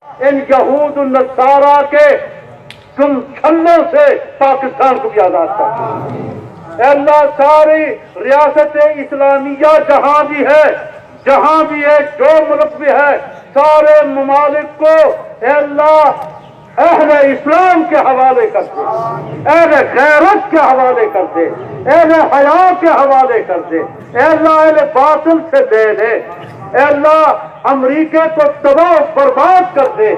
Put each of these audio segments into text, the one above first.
ان یہود النصارہ کے تم چھلوں سے پاکستان کو بھی آزاد کر۔ اے اللہ ساری ریاست اسلامیہ جہاں بھی ہے جو ملک بھی ہے، سارے ممالک کو اے اللہ اہل اسلام کے حوالے کر دے، اہل غیرت کے حوالے کر دے، اہل حیا کے حوالے کر دے، اے اللہ اہل باطل سے دے دے، اے اللہ امریکہ کو تباہ و برباد کر دے،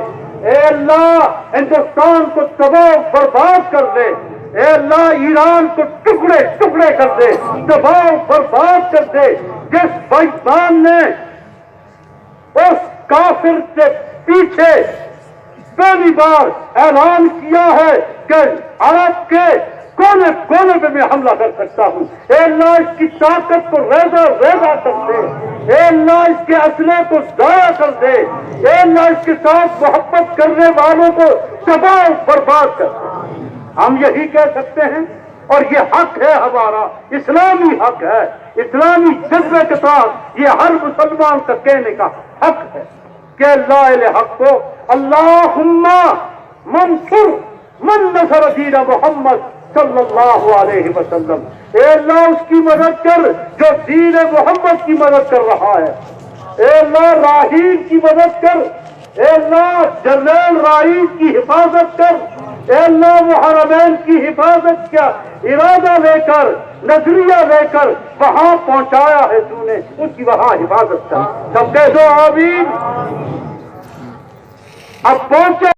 اے اللہ ہندوستان کو تباہ و برباد کر دے، اے اللہ ایران کو ٹکڑے ٹکڑے کر دے، تباہ و برباد کر دے۔ جس بھائیان نے اس کافر سے پیچھے پہلی بار اعلان کیا ہے کہ عرب کے کونے کونے پہ میں حملہ کر سکتا ہوں، اے اللہ اس کی طاقت کو ریزہ ریزہ کر دے، اے اللہ اس کے اسلحے کو ضائع کر دے، اے اللہ اس کے ساتھ محبت کرنے والوں کو تباہ و برباد کر دے۔ ہم یہی کہہ سکتے ہیں اور یہ حق ہے ہمارا، اسلامی حق ہے، اسلامی جذبے کے ساتھ یہ ہر مسلمان کا کہنے کا حق ہے کہ اللہ الحق کو اللہم منصر من نصر دین محمد صلی اللہ علیہ وسلم، اے اللہ اس کی مدد کر جو دین محمد کی مدد کر رہا ہے، اے اللہ راہیل کی مدد کر، اے اللہ جنرل راہیل کی حفاظت کر، اے اللہ محرمین کی حفاظت کا ارادہ لے کر نظریہ لے کر وہاں پہنچایا ہے تو نے، اس کی وہاں حفاظت کر۔ سب کہہ دو آمین۔ اب پہنچے